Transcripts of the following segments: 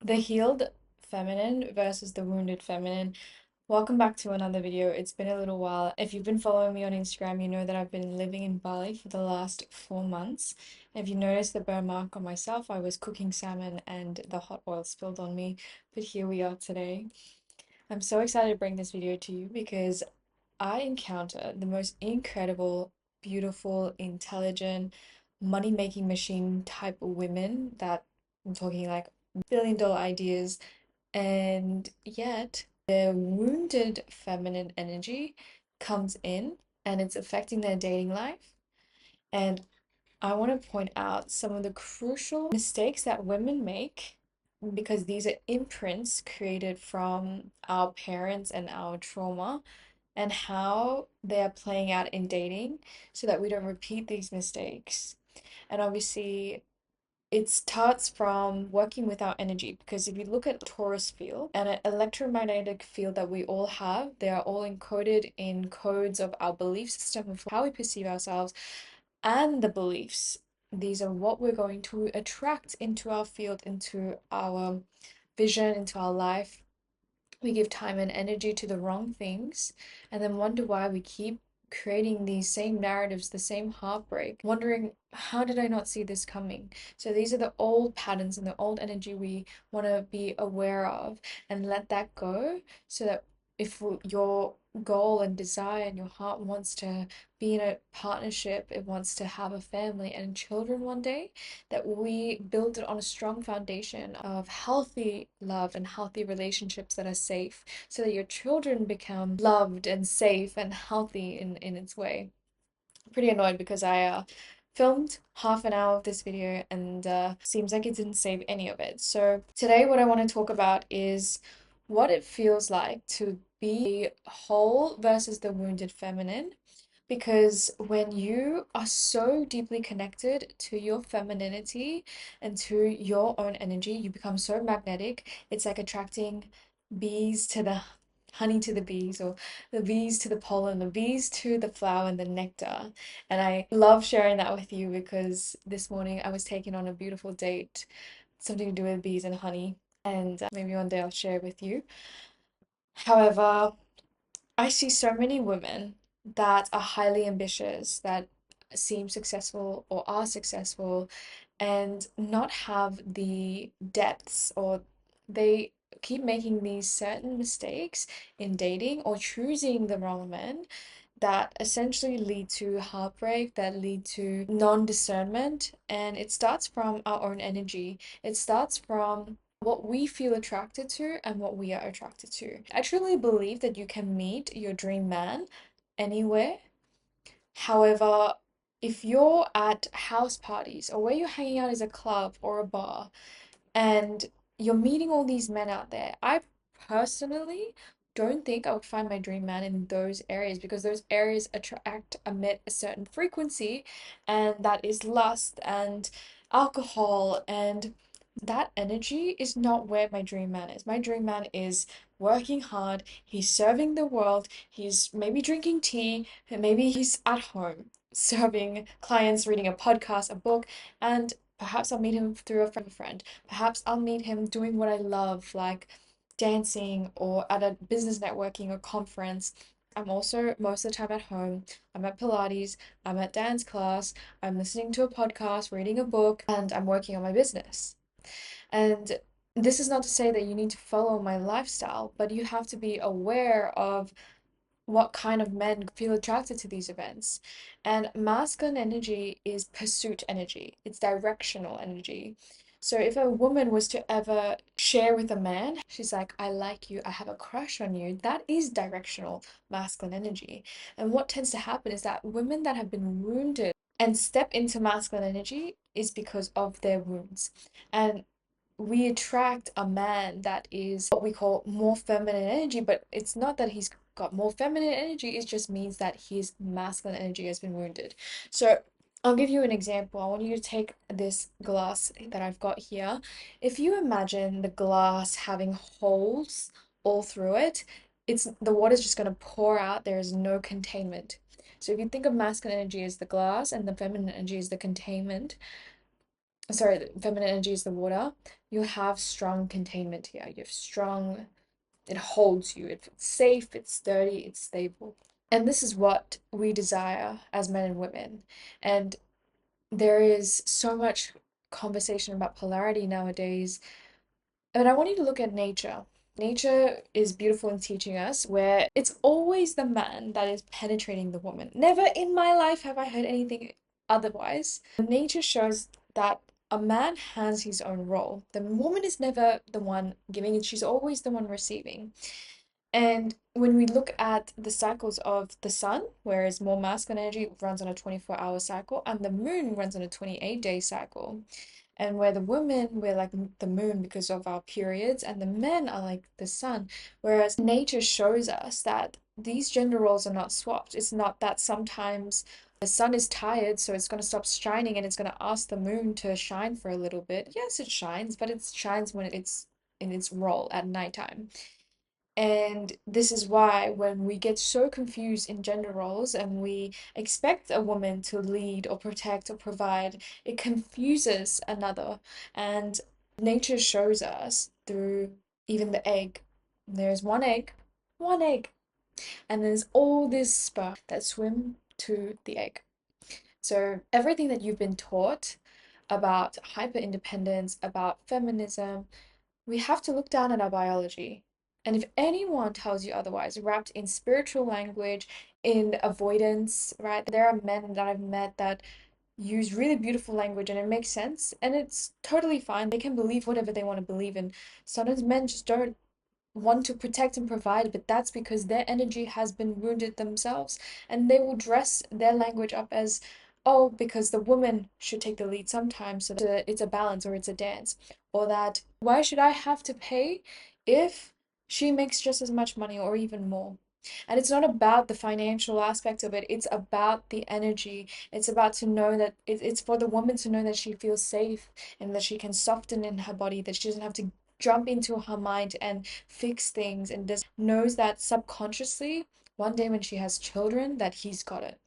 The healed feminine versus the wounded feminine. Welcome back to another video. It's been a little while. If you've been following me on Instagram, you know that I've been living in Bali for the last 4 months. If you noticed the burn mark on myself, I was cooking salmon and the hot oil spilled on me. But here we are today. I'm so excited to bring this video to you because I encounter the most incredible, beautiful, intelligent, money-making machine type of women that I'm talking like billion-dollar ideas, and yet the wounded feminine energy comes in and it's affecting their dating life. And I want to point out some of the crucial mistakes that women make because these are imprints created from our parents and our trauma and how they are playing out in dating so that we don't repeat these mistakes. And obviously, it starts from working with our energy because if you look at Taurus field and an electromagnetic field that we all have, they are all encoded in codes of our belief system of how we perceive ourselves and the beliefs. These are what we're going to attract into our field, into our vision, into our life. We give time and energy to the wrong things and then wonder why we keep creating these same narratives, the same heartbreak, wondering, how did I not see this coming? So these are the old patterns and the old energy we want to be aware of and let that go so that if your goal and desire and your heart wants to be in a partnership, it wants to have a family and children one day, that we build it on a strong foundation of healthy love and healthy relationships that are safe so that your children become loved and safe and healthy in its way. I'm pretty annoyed because I filmed half an hour of this video and seems like it didn't save any of it. So today what I want to talk about is what it feels like to be whole versus the wounded feminine, because when you are so deeply connected to your femininity and to your own energy, you become so magnetic. It's like attracting bees to the honey to the bees, or the bees to the pollen, the bees to the flower and the nectar. And I love sharing that with you because this morning I was taken on a beautiful date, something to do with bees and honey. And maybe one day I'll share with you. However, I see so many women that are highly ambitious, that seem successful or are successful, and not have the depths, or they keep making these certain mistakes in dating or choosing the wrong men that essentially lead to heartbreak, that lead to non-discernment. And it starts from our own energy. It starts from what we feel attracted to and what we are attracted to. I truly believe that you can meet your dream man anywhere. However, if you're at house parties or where you're hanging out is a club or a bar, and you're meeting all these men out there, I personally don't think I would find my dream man in those areas because those areas attract, emit a certain frequency, and that is lust and alcohol, and that energy is not where my dream man is. My dream man is working hard, he's serving the world, he's maybe drinking tea, and maybe he's at home serving clients, reading a podcast, a book, and perhaps I'll meet him through a friend. Perhaps I'll meet him doing what I love, like dancing or at a business networking or conference. I'm also most of the time at home. I'm at Pilates, I'm at dance class, I'm listening to a podcast, reading a book, and I'm working on my business. And this is not to say that you need to follow my lifestyle, but you have to be aware of what kind of men feel attracted to these events. And masculine energy is pursuit energy, it's directional energy. So if a woman was to ever share with a man, she's like, I like you, I have a crush on you, that is directional masculine energy. And what tends to happen is that women that have been wounded and step into masculine energy is because of their wounds. And we attract a man that is what we call more feminine energy, but it's not that he's got more feminine energy, it just means that his masculine energy has been wounded. So I'll give you an example. I want you to take this glass that I've got here. If you imagine the glass having holes all through it, it's the water's just going to pour out. There is no containment. So if you think of masculine energy as the glass and the feminine energy as the containment, sorry, the feminine energy is the water, you have strong containment here. You have strong, it holds you. It's safe, it's sturdy, it's stable. And this is what we desire as men and women. And there is so much conversation about polarity nowadays. And I want you to look at nature. Nature is beautiful in teaching us where it's always the man that is penetrating the woman. Never in my life have I heard anything otherwise. Nature shows that a man has his own role. The woman is never the one giving it, she's always the one receiving. And when we look at the cycles of the sun, whereas more masculine energy runs on a 24-hour cycle, and the moon runs on a 28-day cycle, and where the women we're like the moon because of our periods, and the men are like the sun, whereas nature shows us that these gender roles are not swapped. It's not that sometimes the sun is tired, so it's going to stop shining and it's going to ask the moon to shine for a little bit. Yes, it shines, but it shines when it's in its role at nighttime. And this is why when we get so confused in gender roles and we expect a woman to lead or protect or provide, it confuses another. And nature shows us through even the egg. There's one egg, and there's all this sperm that swim to the egg. So everything that you've been taught about hyper independence, about feminism, we have to look down at our biology. And if anyone tells you otherwise, wrapped in spiritual language, in avoidance, right? There are men that I've met that use really beautiful language and it makes sense and it's totally fine. They can believe whatever they want to believe in. Sometimes men just don't want to protect and provide, but that's because their energy has been wounded themselves, and they will dress their language up as, oh, because the woman should take the lead sometimes, so that it's a balance or it's a dance, or that why should I have to pay if she makes just as much money or even more? And it's not about the financial aspect of it, it's about the energy. It's about to know that it's for the woman to know that she feels safe and that she can soften in her body, that she doesn't have to jump into her mind and fix things, and just knows that subconsciously one day when she has children that he's got it,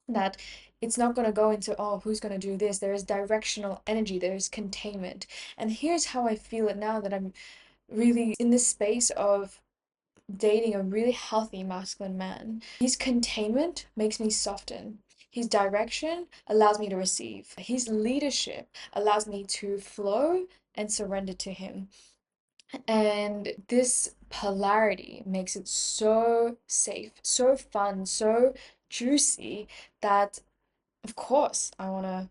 that it's not going to go into, oh, who's going to do this. There is directional energy, there is containment. And here's how I feel it now that I'm really in this space of dating a really healthy masculine man. His containment makes me soften. His direction allows me to receive. His leadership allows me to flow and surrender to him. And this polarity makes it so safe, so fun, so juicy that, of course, I want to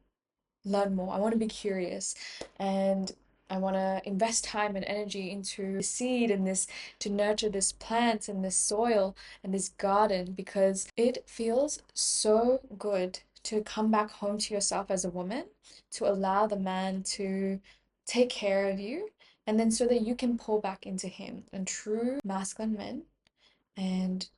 learn more. I want to be curious, and I want to invest time and energy into the seed and this, to nurture this plant and this soil and this garden, because it feels so good to come back home to yourself as a woman, to allow the man to take care of you, and then so that you can pour back into him. And true masculine men, and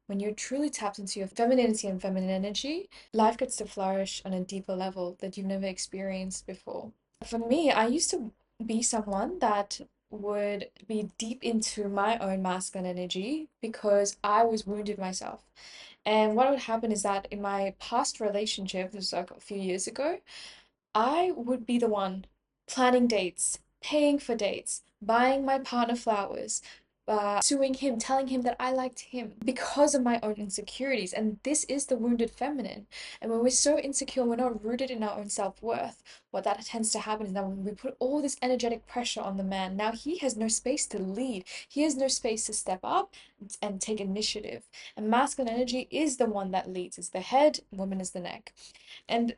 when you're truly tapped into your femininity and feminine energy, life gets to flourish on a deeper level that you've never experienced before. For me, I used to be someone that would be deep into my own masculine energy because I was wounded myself. And what would happen is that in my past relationship, this was like a few years ago, I would be the one planning dates, paying for dates, buying my partner flowers, suing him, telling him that I liked him because of my own insecurities. And this is the wounded feminine. And when we're so insecure, we're not rooted in our own self-worth. What that tends to happen is that when we put all this energetic pressure on the man, now he has no space to lead. He has no space to step up and take initiative. And masculine energy is the one that leads. It's the head, woman is the neck. And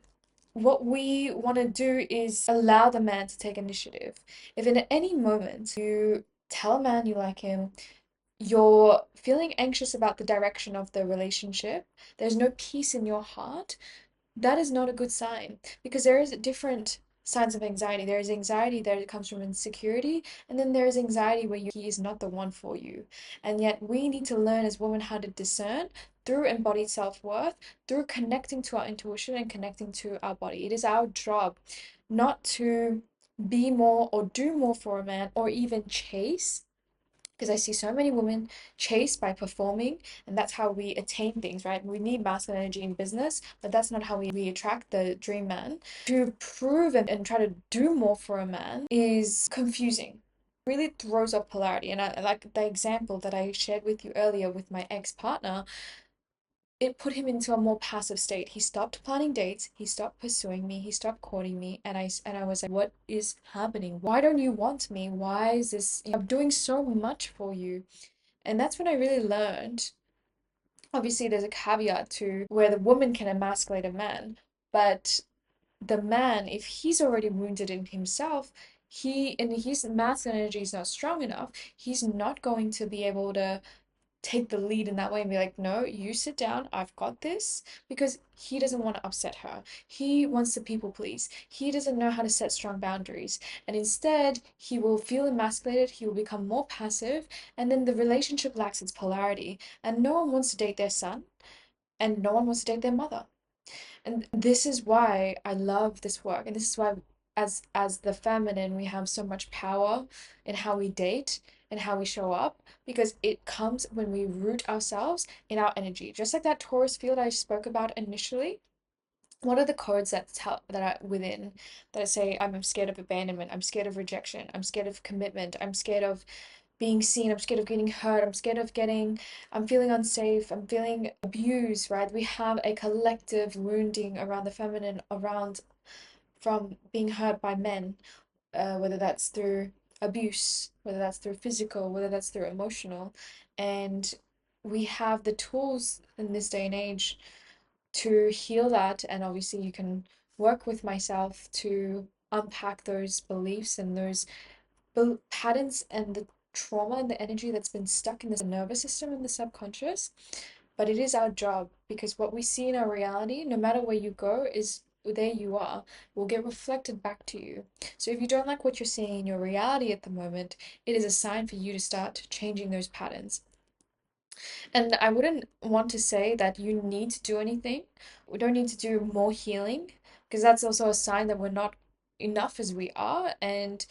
what we want to do is allow the man to take initiative. If in any moment you tell a man you like him, you're feeling anxious about the direction of the relationship, there's no peace in your heart, that is not a good sign, because there is different signs of anxiety. There is anxiety that comes from insecurity, and then there is anxiety where he is not the one for you. And yet we need to learn as women how to discern through embodied self-worth, through connecting to our intuition and connecting to our body. It is our job not to be more or do more for a man or even chase Because I see so many women chased by performing, and that's how we attain things, right? We need masculine energy in business, but that's not how we attract the dream man. To prove and try to do more for a man is confusing. Really throws up polarity. And I like the example that I shared with you earlier with my ex-partner. It put him into a more passive state. He stopped planning dates, he stopped pursuing me, he stopped courting me, and I was like, what is happening? Why don't you want me? Why is this? I'm doing so much for you. And that's when I really learned. Obviously, there's a caveat to where the woman can emasculate a man, but the man, if he's already wounded in himself, he and his masculine energy is not strong enough, he's not going to be able to take the lead in that way and be like, no, you sit down, I've got this, because he doesn't want to upset her. He wants to people please. He doesn't know how to set strong boundaries. And instead, he will feel emasculated, he will become more passive, and then the relationship lacks its polarity. And no one wants to date their son, and no one wants to date their mother. And this is why I love this work. And this is why as the feminine we have so much power in how we date and how we show up, because it comes when we root ourselves in our energy. Just like that Taurus field I spoke about initially. What are the codes that tell that are within that say I'm scared of abandonment, I'm scared of rejection, I'm scared of commitment, I'm scared of being seen, I'm scared of getting hurt, I'm feeling unsafe, I'm feeling abused, right? We have a collective wounding around the feminine, around from being hurt by men, whether that's through abuse, whether that's through physical, whether that's through emotional. And we have the tools in this day and age to heal that. And obviously, you can work with myself to unpack those beliefs and those patterns and the trauma and the energy that's been stuck in the nervous system and the subconscious. But it is our job, because what we see in our reality, no matter where you go, is there you are, will get reflected back to you. So if you don't like what you're seeing in your reality at the moment, it is a sign for you to start changing those patterns. And I wouldn't want to say that you need to do anything. We don't need to do more healing, because that's also a sign that we're not enough as we are. And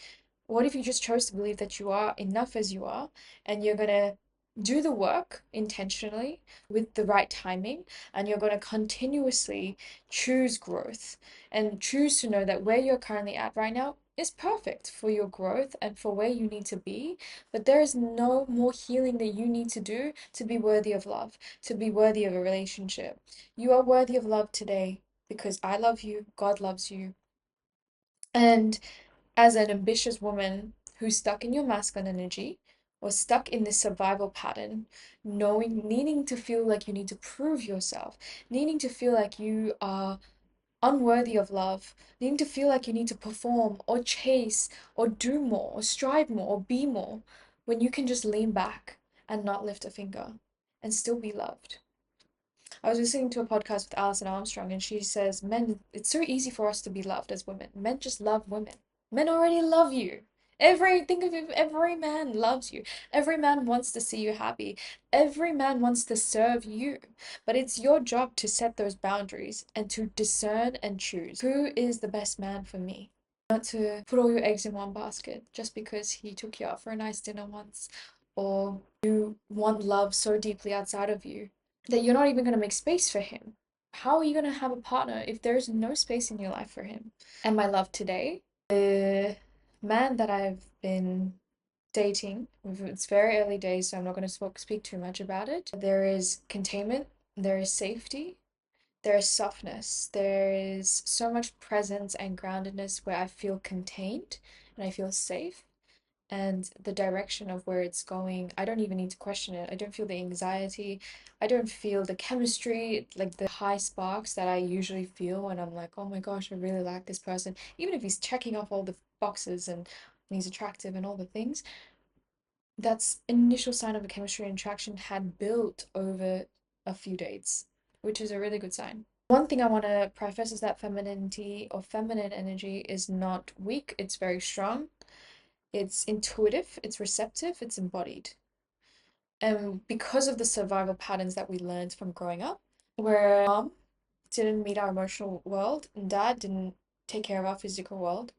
what if you just chose to believe that you are enough as you are, and you're going to do the work intentionally with the right timing, and you're going to continuously choose growth and choose to know that where you're currently at right now is perfect for your growth and for where you need to be, but there is no more healing that you need to do to be worthy of love, to be worthy of a relationship. You are worthy of love today because I love you, God loves you. And as an ambitious woman who's stuck in your masculine energy or stuck in this survival pattern, needing to feel like you need to prove yourself, needing to feel like you are unworthy of love, needing to feel like you need to perform or chase or do more or strive more or be more, when you can just lean back and not lift a finger and still be loved. I was listening to a podcast with Alison Armstrong, and she says, men, it's so easy for us to be loved as women. Men just love women. Men already love you. Think of it, every man loves you. Every man wants to see you happy. Every man wants to serve you. But it's your job to set those boundaries and to discern and choose who is the best man for me. Not to put all your eggs in one basket just because he took you out for a nice dinner once, or you want love so deeply outside of you that you're not even going to make space for him. How are you going to have a partner if there's no space in your life for him? And my love today, the man that I've been dating, it's very early days, so I'm not going to speak too much about it. There is containment, there is safety, there is softness, there is so much presence and groundedness where I feel contained and I feel safe, and the direction of where it's going, I don't even need to question it. I don't feel the anxiety. I don't feel the chemistry, like the high sparks that I usually feel when I'm like, oh my gosh, I really like this person. Even if he's checking off all the boxes and he's attractive and all the things, that's initial sign of a chemistry and attraction had built over a few dates, which is a really good sign. One thing I want to preface is that femininity or feminine energy is not weak, it's very strong. It's intuitive, it's receptive, it's embodied. And because of the survival patterns that we learned from growing up, where mom didn't meet our emotional world and dad didn't take care of our physical world.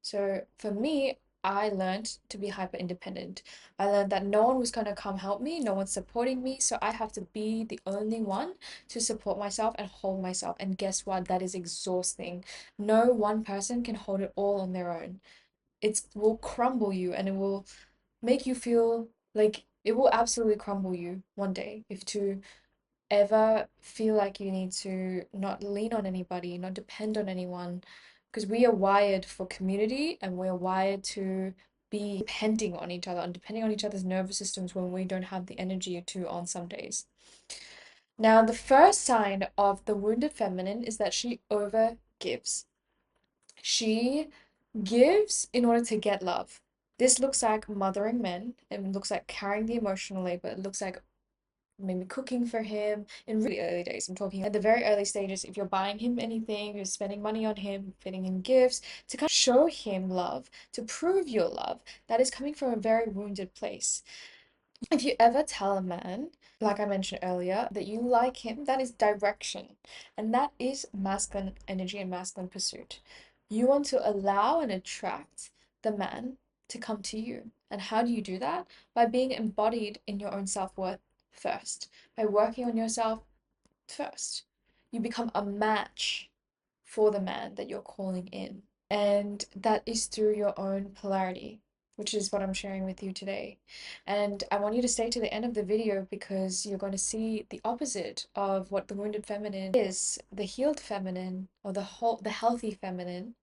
So for me, I learned to be hyper independent. I learned that no one was going to come help me, no one's supporting me, so I have to be the only one to support myself and hold myself. And guess what? That is exhausting. No one person can hold it all on their own. It will crumble you and it will make you feel like it will absolutely crumble you one day if to ever feel like you need to not lean on anybody, not depend on anyone, because we are wired for community and we're wired to be depending on each other and depending on each other's nervous systems when we don't have the energy to on some days. Now, the first sign of the wounded feminine is that she over gives. She gives in order to get love. This looks like mothering men, it looks like carrying the emotional labor, it looks like maybe cooking for him in really early days. I'm talking at the very early stages. If you're buying him anything, you're spending money on him, getting him gifts to kind of show him love, to prove your love, that is coming from a very wounded place. If you ever tell a man, like I mentioned earlier, that you like him, that is direction. And that is masculine energy and masculine pursuit. You want to allow and attract the man to come to you. And how do you do that? By being embodied in your own self-worth first, by working on yourself first. You become a match for the man that you're calling in. And that is through your own polarity, which is what I'm sharing with you today. And I want you to stay to the end of the video because you're going to see the opposite of what the wounded feminine is, the healed feminine or the healthy feminine,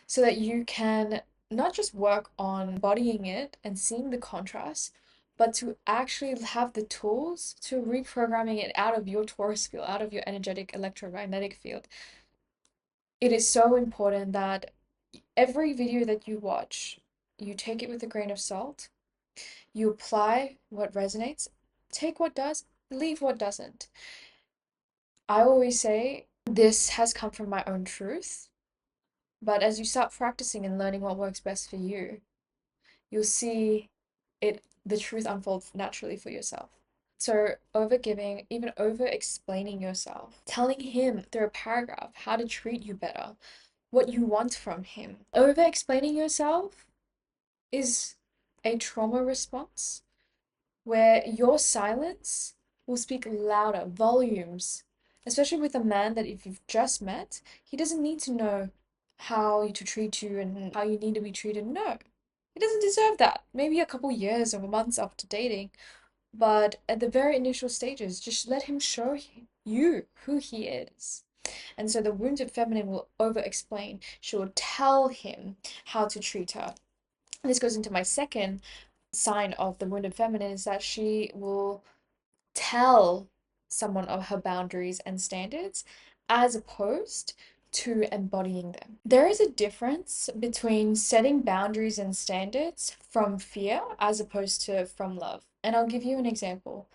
so that you can not just work on embodying it and seeing the contrast, but to actually have the tools to reprogramming it out of your Taurus field, out of your energetic electromagnetic field. It is so important that every video that you watch, you take it with a grain of salt, you apply what resonates, take what does, leave what doesn't. I always say this has come from my own truth, but as you start practicing and learning what works best for you, you'll see the truth unfolds naturally for yourself. So overgiving, even over explaining yourself, telling him through a paragraph how to treat you better, what you want from him. Over explaining yourself is a trauma response where your silence will speak louder, volumes, especially with a man that if you've just met, he doesn't need to know how to treat you and how you need to be treated. No, he doesn't deserve that. Maybe a couple years or months after dating, but at the very initial stages, just let him show you who he is. And so the wounded feminine will over explain. She will tell him how to treat her. And this goes into my second sign of the wounded feminine is that she will tell someone of her boundaries and standards as opposed to embodying them. There is a difference between setting boundaries and standards from fear as opposed to from love. And I'll give you an example.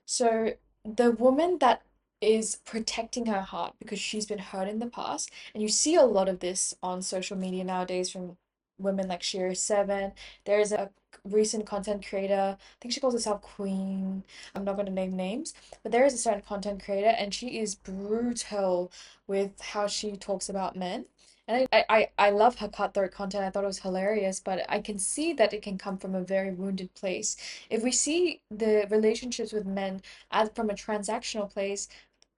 So, the woman that is protecting her heart because she's been hurt in the past, and you see a lot of this on social media nowadays from women like Shira7. There is a recent content creator, I think she calls herself Queen. I'm not going to name names, but there is a certain content creator, and she is brutal with how she talks about men. And I love her cutthroat content. I thought it was hilarious, but I can see that it can come from a very wounded place. If we see the relationships with men as from a transactional place,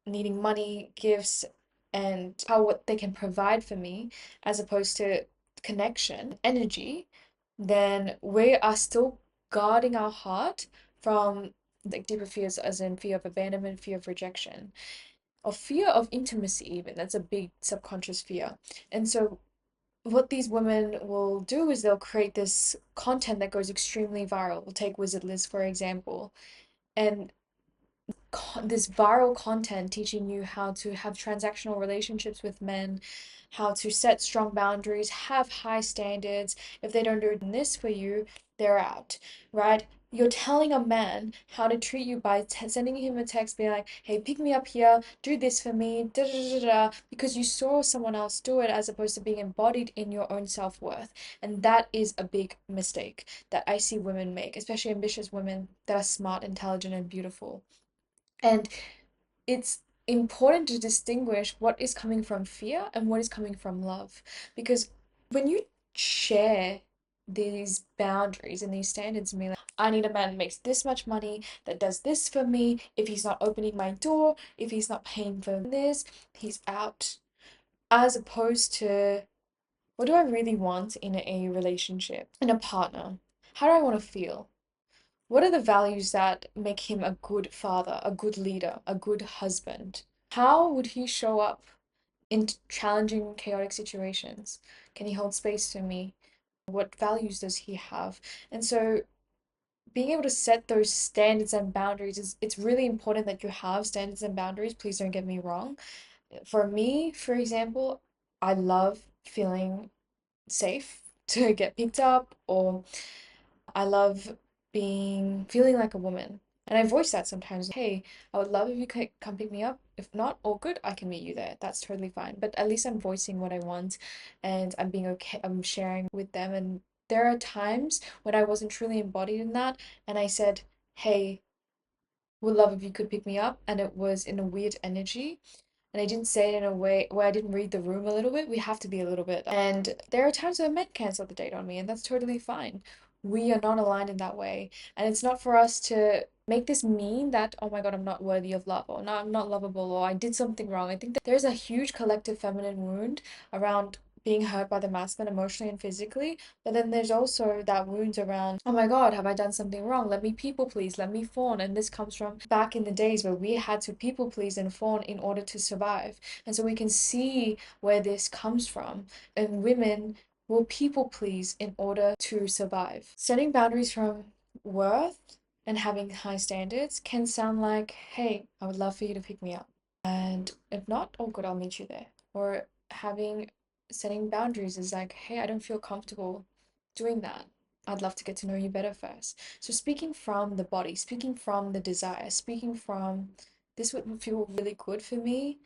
needing money, gifts, and how what they can provide for me, as opposed to connection, energy, then we are still guarding our heart from like deeper fears, as in fear of abandonment, fear of rejection, or fear of intimacy, even. That's a big subconscious fear. And so what these women will do is they'll create this content that goes extremely viral. We'll take Wizard Liz, for example, and this viral content teaching you how to have transactional relationships with men, how to set strong boundaries, have high standards. If they don't do this for you, they're out, right? You're telling a man how to treat you by sending him a text being like, hey, pick me up here, do this for me, da da da da, because you saw someone else do it as opposed to being embodied in your own self-worth. And that is a big mistake that I see women make, especially ambitious women that are smart, intelligent, and beautiful. And it's important to distinguish what is coming from fear and what is coming from love. Because when you share these boundaries and these standards and be like, I need a man that makes this much money, that does this for me. If he's not opening my door, if he's not paying for this, he's out. As opposed to, what do I really want in a relationship, in a partner? How do I want to feel? What are the values that make him a good father, a good leader, a good husband? How would he show up in challenging, chaotic situations? Can he hold space for me? What values does he have? And so being able to set those standards and boundaries is, it's really important that you have standards and boundaries. Please don't get me wrong. For me, for example, I love feeling safe to get picked up, or I love feeling like a woman. And I voice that sometimes. Hey, I would love if you could come pick me up. If not, all good, I can meet you there. That's totally fine. But at least I'm voicing what I want and I'm being okay, I'm sharing with them. And there are times when I wasn't truly embodied in that and I said, hey, would love if you could pick me up. And it was in a weird energy. And I didn't say it in a way where I didn't read the room a little bit. We have to be a little bit. And there are times where men cancel the date on me, and that's totally fine. We are not aligned in that way. And it's not for us to make this mean that, oh my God, I'm not worthy of love, or no, I'm not lovable, or I did something wrong. I think that there's a huge collective feminine wound around being hurt by the masculine emotionally and physically. But then there's also that wound around, oh my God, have I done something wrong? Let me people please, let me fawn. And this comes from back in the days where we had to people please and fawn in order to survive. And so we can see where this comes from. And women will people please in order to survive. Setting boundaries from worth and having high standards can sound like, hey, I would love for you to pick me up. And if not, oh good, I'll meet you there. Or having setting boundaries is like, hey, I don't feel comfortable doing that. I'd love to get to know you better first. So speaking from the body, speaking from the desire, speaking from this would feel really good for me,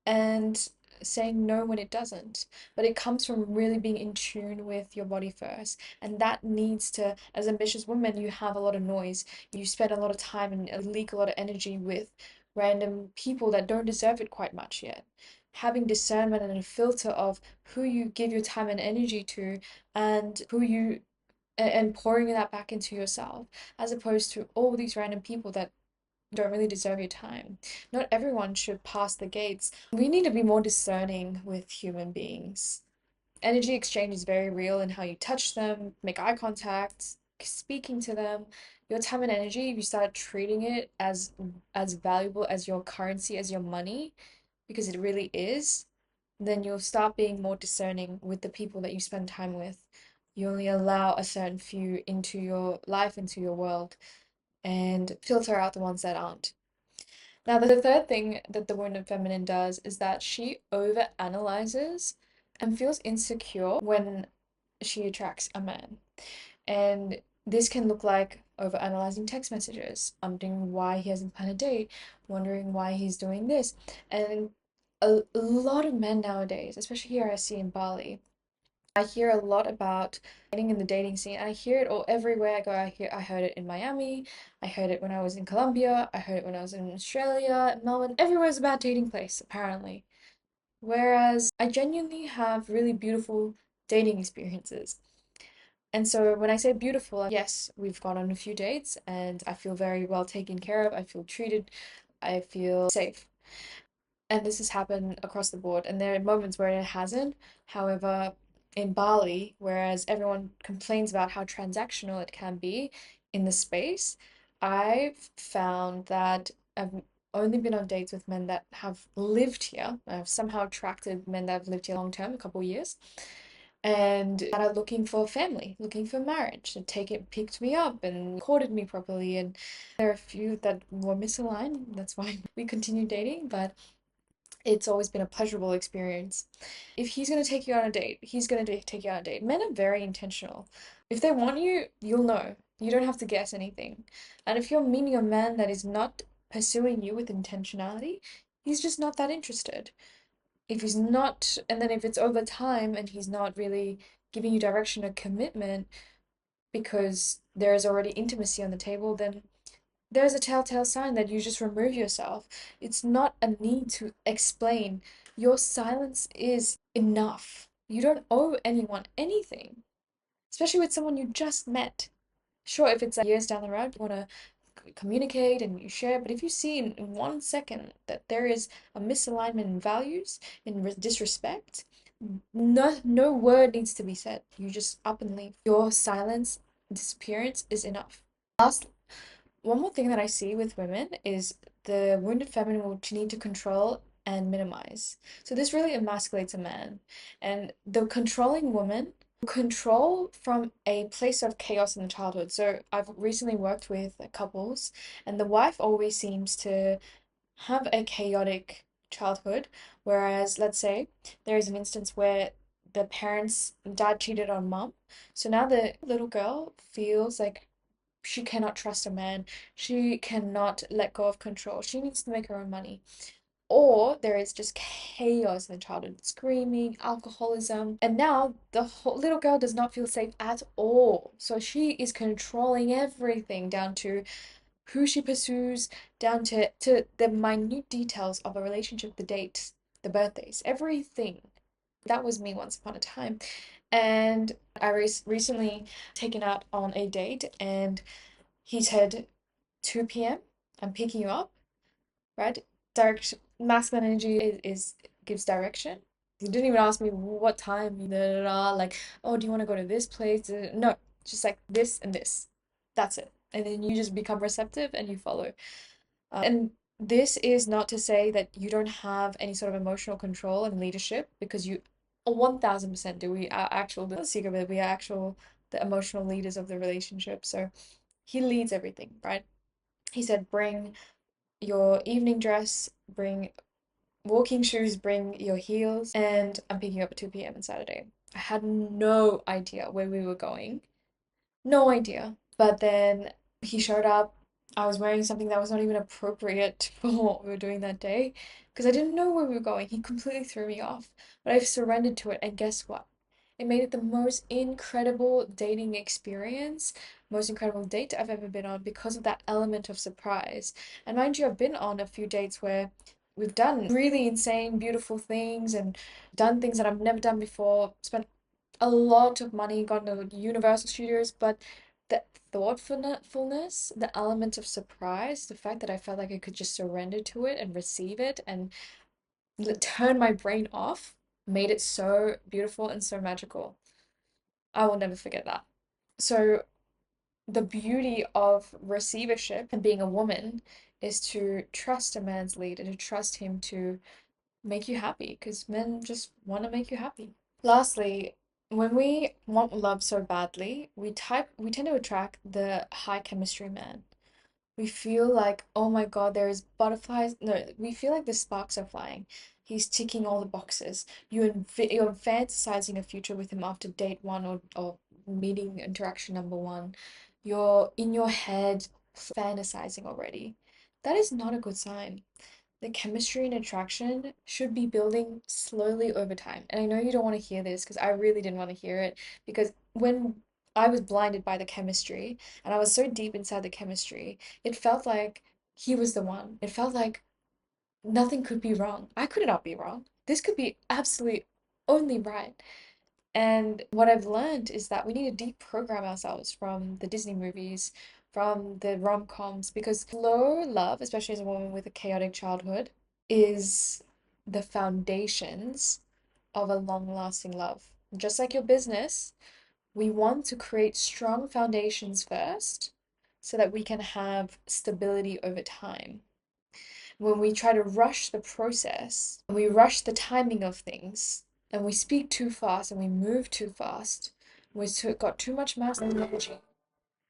and saying no when it doesn't. But it comes from really being in tune with your body first. And that needs to, as ambitious women, you have a lot of noise. You spend a lot of time and leak a lot of energy with random people that don't deserve it quite much yet. Having discernment and a filter of who you give your time and energy to and who you and pouring that back into yourself, as opposed to all these random people that don't really deserve your time. Not everyone should pass the gates. We need to be more discerning with human beings. Energy exchange is very real in how you touch them, make eye contact, speaking to them. Your time and energy, if you start treating it as valuable as your currency, as your money, because it really is, then you'll start being more discerning with the people that you spend time with. You only allow a certain few into your life, into your world, and filter out the ones that aren't. Now, the third thing that the wounded feminine does is that she overanalyzes and feels insecure when she attracts a man. And this can look like overanalyzing text messages, wondering why he hasn't planned a date, wondering why he's doing this. And a lot of men nowadays, especially here I see in Bali, I hear a lot about dating in the dating scene. I hear it all everywhere I go. I heard it in Miami. I heard it when I was in Colombia. I heard it when I was in Australia, Melbourne. Everywhere's a bad dating place, apparently. Whereas I genuinely have really beautiful dating experiences. And so when I say beautiful, yes, we've gone on a few dates and I feel very well taken care of. I feel treated. I feel safe. And this has happened across the board, and there are moments where it hasn't. However, in Bali, whereas everyone complains about how transactional it can be in the space, I've found that I've only been on dates with men that have lived here. I've somehow attracted men that have lived here long term, a couple of years, and that are looking for family, looking for marriage, and picked me up and courted me properly. And there are a few that were misaligned. That's why we continued dating, but it's always been a pleasurable experience. If he's going to take you on a date, he's going to take you on a date. Men are very intentional. If they want you, you'll know. You don't have to guess anything. And if you're meeting a man that is not pursuing you with intentionality, he's just not that interested. If he's not, and then if it's over time and he's not really giving you direction or commitment because there is already intimacy on the table, then there's a telltale sign that you just remove yourself. It's not a need to explain. Your silence is enough. You don't owe anyone anything. especially with someone you just met. Sure, if it's like years down the road, you want to communicate and you share, but if you see in 1 second that there is a misalignment in values, in disrespect, no word needs to be said. You just up and leave. Your silence, disappearance is enough. Last, one more thing that I see with women is the wounded feminine will need to control and minimize. So this really emasculates a man. And the controlling woman will control from a place of chaos in the childhood. So I've recently worked with couples, and the wife always seems to have a chaotic childhood, whereas let's say there is an instance where the parents, dad cheated on mom. So now the little girl feels like she cannot trust a man. She cannot let go of control. She needs to make her own money. Or there is just chaos in the childhood, screaming, alcoholism. And now the whole little girl does not feel safe at all. So she is controlling everything down to who she pursues, down to the minute details of a relationship, the dates, the birthdays, everything. That was me once upon a time. And I recently taken out on a date and he said 2 p.m. I'm picking you up, right? Direct masculine energy is gives direction. He didn't even ask me what time, like, oh, do you want to go to this place? No, just like this and this. That's it. And then you just become receptive and you follow. And this is not to say that you don't have any sort of emotional control and leadership, because you 1000% do. We are actual, the secret of it, we are actual, the emotional leaders of the relationship. So he leads everything, right? He said, bring your evening dress, bring walking shoes, bring your heels, and I'm picking you up at 2 p.m. on Saturday. I had no idea where we were going. No idea. But then he showed up. I was wearing something that was not even appropriate for what we were doing that day because I didn't know where we were going. He completely threw me off. But I surrendered to it, and guess what? It made it the most incredible dating experience, most incredible date I've ever been on because of that element of surprise. And mind you, I've been on a few dates where we've done really insane, beautiful things and done things that I've never done before, spent a lot of money, gone to Universal Studios, but the thoughtfulness, the element of surprise, the fact that I felt like I could just surrender to it and receive it and turn my brain off made it so beautiful and so magical. I will never forget that. So the beauty of receivership and being a woman is to trust a man's lead and to trust him to make you happy because men just want to make you happy. Lastly, when we want love so badly, we tend to attract the high chemistry man. We feel like, oh my God, there is butterflies. No, we feel like the sparks are flying. He's ticking all the boxes. You're fantasizing a future with him after date one or meeting interaction number one. You're in your head fantasizing already. That is not a good sign. The chemistry and attraction should be building slowly over time. And I know you don't want to hear this because I really didn't want to hear it because when I was blinded by the chemistry and I was so deep inside the chemistry, it felt like he was the one. It felt like nothing could be wrong. I could not be wrong. This could be absolutely only right. And what I've learned is that we need to deprogram ourselves from the Disney movies, from the rom-coms, because slow love, especially as a woman with a chaotic childhood, is the foundations of a long-lasting love. Just like your business, we want to create strong foundations first so that we can have stability over time. When we try to rush the process, we rush the timing of things, and we speak too fast and we move too fast, got too much masculine energy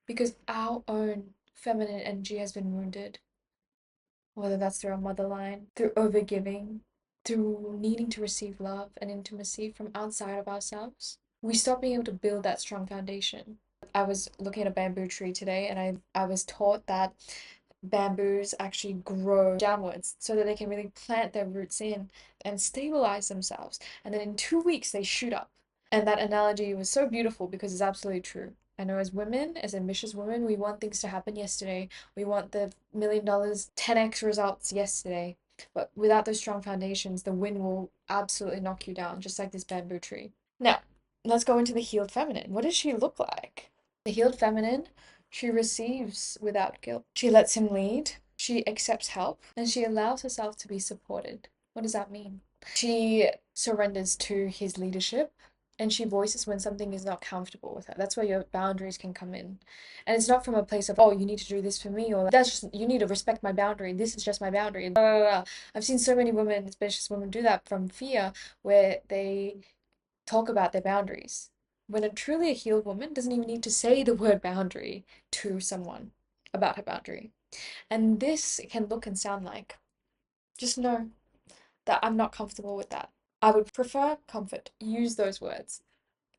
because our own feminine energy has been wounded, whether that's through our mother line, through overgiving, through needing to receive love and intimacy from outside of ourselves. We stop being able to build that strong foundation. I was looking at a bamboo tree today and I was taught that bamboos actually grow downwards so that they can really plant their roots in and stabilize themselves. And then in 2 weeks, they shoot up. And that analogy was so beautiful because it's absolutely true. I know as women, as ambitious women, we want things to happen yesterday. We want the $1 million 10x results yesterday. But without those strong foundations, the wind will absolutely knock you down, just like this bamboo tree. Now, let's go into the healed feminine. What does she look like? The healed feminine, she receives without guilt. She lets him lead, she accepts help, and she allows herself to be supported. What does that mean? She surrenders to his leadership and she voices when something is not comfortable with her. That's where your boundaries can come in. And it's not from a place of, oh, you need to do this for me, or that's just, you need to respect my boundary. This is just my boundary. Blah, blah, blah. I've seen so many women, especially women, do that from fear, where they talk about their boundaries. When a truly a healed woman doesn't even need to say the word boundary to someone about her boundary. And this can look and sound like, just know that I'm not comfortable with that. I would prefer comfort. Use those words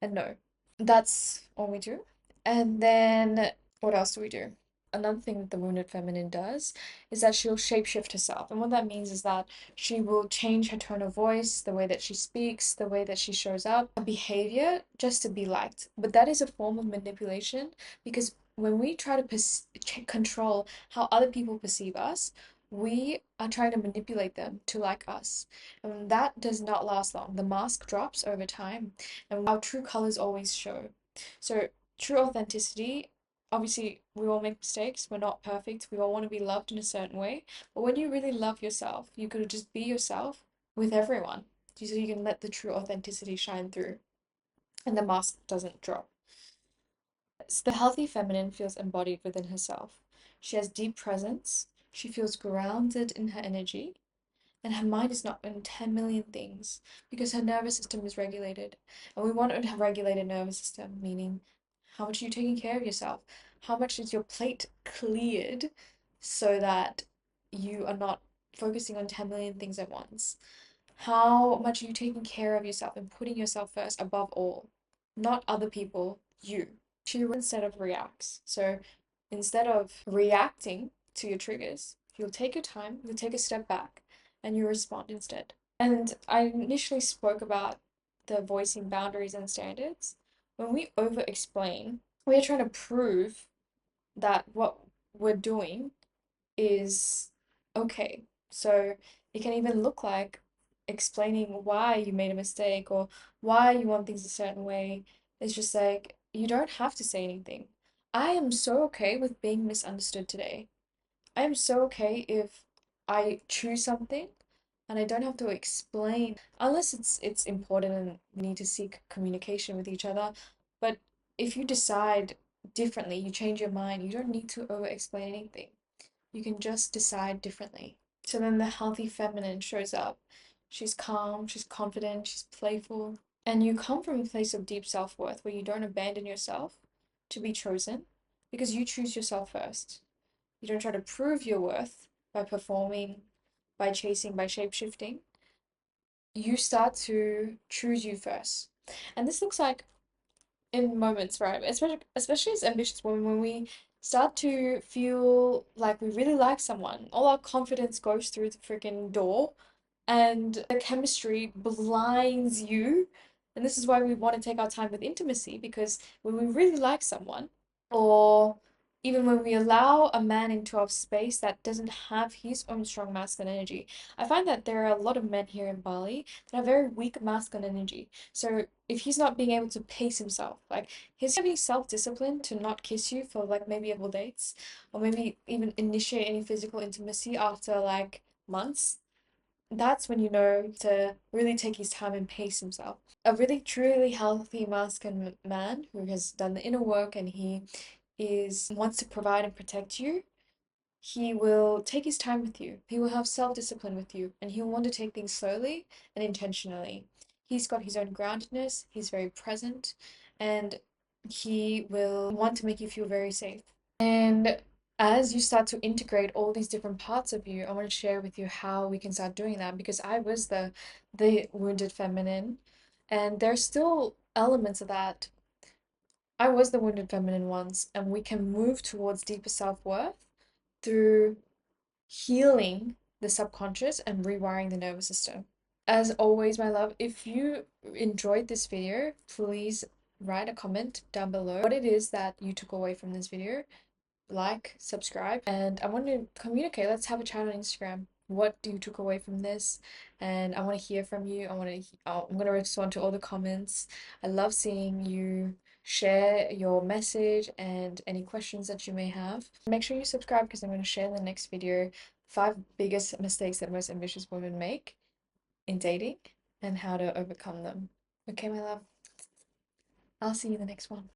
and no. That's all we do. And then what else do we do? Another thing that the wounded feminine does is that she'll shapeshift herself. And what that means is that she will change her tone of voice, the way that she speaks, the way that she shows up, her behavior just to be liked. But that is a form of manipulation because when we try to control how other people perceive us, we are trying to manipulate them to like us. And that does not last long. The mask drops over time and our true colors always show. So, true authenticity, obviously, we all make mistakes, we're not perfect, we all want to be loved in a certain way. But when you really love yourself, you could just be yourself with everyone. So you can let the true authenticity shine through and the mask doesn't drop. So the healthy feminine feels embodied within herself. She has deep presence, she feels grounded in her energy, and her mind is not in 10 million things because her nervous system is regulated. And we want to have regulated nervous system, meaning how much are you taking care of yourself? How much is your plate cleared so that you are not focusing on 10 million things at once? How much are you taking care of yourself and putting yourself first above all? Not other people, you. She instead of reacts. So instead of reacting to your triggers, you'll take your time, you'll take a step back, and you respond instead. And I initially spoke about the voicing boundaries and standards. When we over explain, we are trying to prove that what we're doing is okay. So it can even look like explaining why you made a mistake or why you want things a certain way. It's just like, you don't have to say anything. I am so okay with being misunderstood today. I am so okay if I choose something and I don't have to explain unless it's important and we need to seek communication with each other. But if you decide differently, you change your mind, you don't need to over explain anything. You can just decide differently. So then the healthy feminine shows up. She's calm, she's confident, she's playful. And you come from a place of deep self worth where you don't abandon yourself to be chosen because you choose yourself first. You don't try to prove your worth by performing, by chasing, by shape shifting. You start to choose you first. And this looks like in moments, right? Especially as ambitious women, when we start to feel like we really like someone, all our confidence goes through the freaking door, and the chemistry blinds you. And this is why we want to take our time with intimacy, because when we really like someone, or even when we allow a man into our space that doesn't have his own strong masculine energy, I find that there are a lot of men here in Bali that have very weak masculine energy. So if he's not being able to pace himself, like he's having self-discipline to not kiss you for like maybe a couple dates, or maybe even initiate any physical intimacy after like months, that's when you know to really take his time and pace himself. A really truly healthy masculine man who has done the inner work and he is wants to provide and protect you, he will take his time with you. He will have self-discipline with you and he'll want to take things slowly and intentionally. He's got his own groundedness, he's very present, and he will want to make you feel very safe. And as you start to integrate all these different parts of you, I want to share with you how we can start doing that because I was the wounded feminine and there's still elements of that. I was the wounded feminine once, and we can move towards deeper self-worth through healing the subconscious and rewiring the nervous system. As always, my love, if you enjoyed this video, please write a comment down below what it is that you took away from this video. Like, subscribe, and I want to communicate. Let's have a chat on Instagram. what you took away from this, and I want to hear from you. I'm going to respond to all the comments. I love seeing you share your message and any questions that you may have. Make sure you subscribe because I'm going to share in the next video 5 biggest mistakes that most ambitious women make in dating and how to overcome them. Okay, my love, I'll see you in the next one.